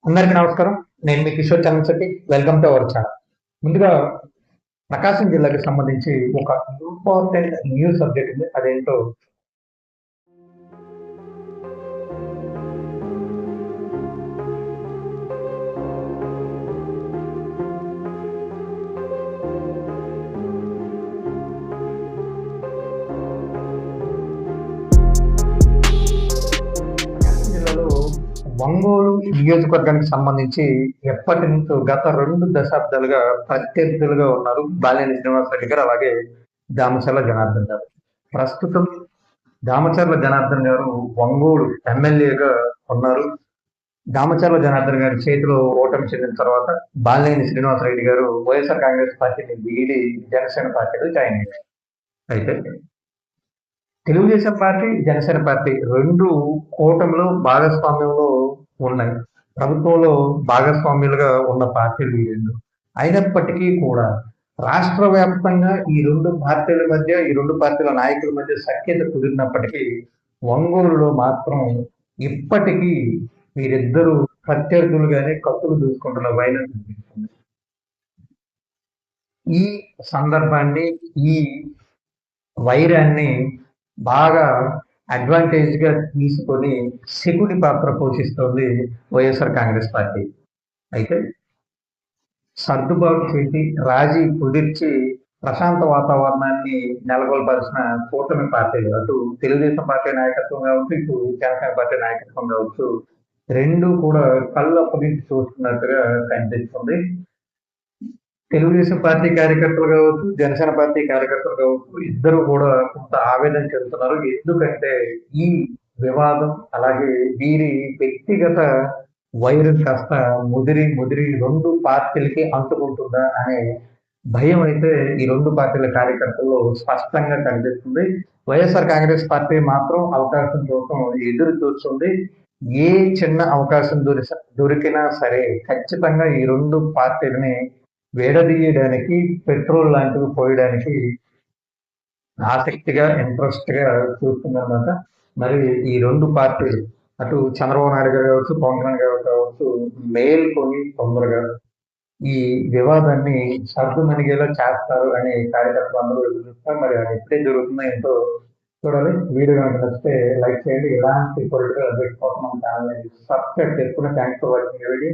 అందరికీ నమస్కారం. నేను మీ Kishore Chandrashetty. Welcome to our channel. ముందుగా ప్రకాశం జిల్లాకి సంబంధించి ఒక ఇంపార్టెంట్ న్యూస్ అప్డేట్ ఉంది. అదేంటో ప్రకాశం జిల్లాలో ఒంగోలు నియోజకవర్గానికి సంబంధించి ఎప్పటి నుంచో గత 2 దశాబ్దాలుగా ప్రత్యర్థులుగా ఉన్నారు బాలినేని శ్రీనివాసరెడ్డి గారు, అలాగే దామచర్ల జనార్దన్ గారు. ప్రస్తుతం దామచర్ల జనార్దన్ గారు ఒంగోలు ఎమ్మెల్యేగా ఉన్నారు. దామచర్ల జనార్దన్ గారి చేతిలో ఓటమి చెందిన తర్వాత బాలినేని శ్రీనివాసరెడ్డి గారు వైఎస్ఆర్ కాంగ్రెస్ పార్టీని వీడి జనసేన పార్టీలో జాయిన్ అయ్యారు. అయితే తెలుగుదేశం పార్టీ, జనసేన పార్టీ 2 కూటమిలో భాగస్వామ్యంలో ఉన్నాయి. ప్రభుత్వంలో భాగస్వామ్యులుగా ఉన్న పార్టీలు ఈ 2. అయినప్పటికీ కూడా రాష్ట్ర వ్యాప్తంగా ఈ 2 పార్టీల మధ్య, ఈ 2 పార్టీల నాయకుల మధ్య సఖ్యత కుదిరినప్పటికీ ఒంగోలులో మాత్రం ఇప్పటికీ వీరిద్దరూ ప్రత్యర్థులుగానే కత్తులు దూసుకుంటున్న వైనం కనిపిస్తుంది. ఈ సందర్భాన్ని, ఈ వైరాన్ని బాగా అడ్వాంటేజ్ గా తీసుకొని శకుని పాత్ర పోషిస్తోంది వైఎస్ఆర్ కాంగ్రెస్ పార్టీ. అయితే సర్దుబాటు చేసి రాజీ కుదిర్చి ప్రశాంత వాతావరణాన్ని నెలకొల్పాల్సిన కూటమి పార్టీలు, అటు తెలుగుదేశం పార్టీ నాయకత్వం కావచ్చు, ఇటు జనసేన పార్టీ నాయకత్వం కావచ్చు, 2 కూడా కళ్ళు అప్పగించి చూస్తున్నట్టుగా కనిపిస్తుంది. తెలుగుదేశం పార్టీ కార్యకర్తలు కావచ్చు, జనసేన పార్టీ కార్యకర్తలు కావచ్చు, ఇద్దరు కూడా కొంత ఆవేదన చెందుతున్నారు. ఎందుకంటే ఈ వివాదం, అలాగే వీరి వ్యక్తిగత వైరం కాస్త ముదిరి ముదిరి 2 పార్టీలకి అంటుకుంటుందా అనే భయం అయితే ఈ 2 పార్టీల కార్యకర్తల్లో స్పష్టంగా కనిపిస్తుంది. వైఎస్ఆర్ కాంగ్రెస్ పార్టీ మాత్రం అవకాశం కోసం ఎదురు చూస్తుంది. ఏ చిన్న అవకాశం దొరికినా సరే ఖచ్చితంగా ఈ 2 పార్టీలని విడదీయడానికి, పెట్రోల్ లాంటివి పోయడానికి ఆసక్తిగా, ఇంట్రెస్ట్ గా చూస్తుందన్నమాట. మరి ఈ 2 పార్టీలు, అటు చంద్రబాబు నాయుడు గారు కావచ్చు, పవన్ కళ్యాణ్ గారు కావచ్చు, మేల్కొని తొందరగా ఈ వివాదాన్ని సర్దుమణిగేలా చేస్తారు అని కార్యకర్తలు అందరూ ఎదురు చూస్తారు. మరి అది ఎప్పుడే జరుగుతుందో ఏంటో చూడాలి. వీడియో కనుక నచ్చితే లైక్ చేయండి. ఇలాంటి పొలిటికల్ అప్డేట్స్ కోసం మన ఛానల్ సబ్స్క్రైబ్ చేసుకుని థ్యాంక్స్ ఫర్ వాచింగ్ వీడియో.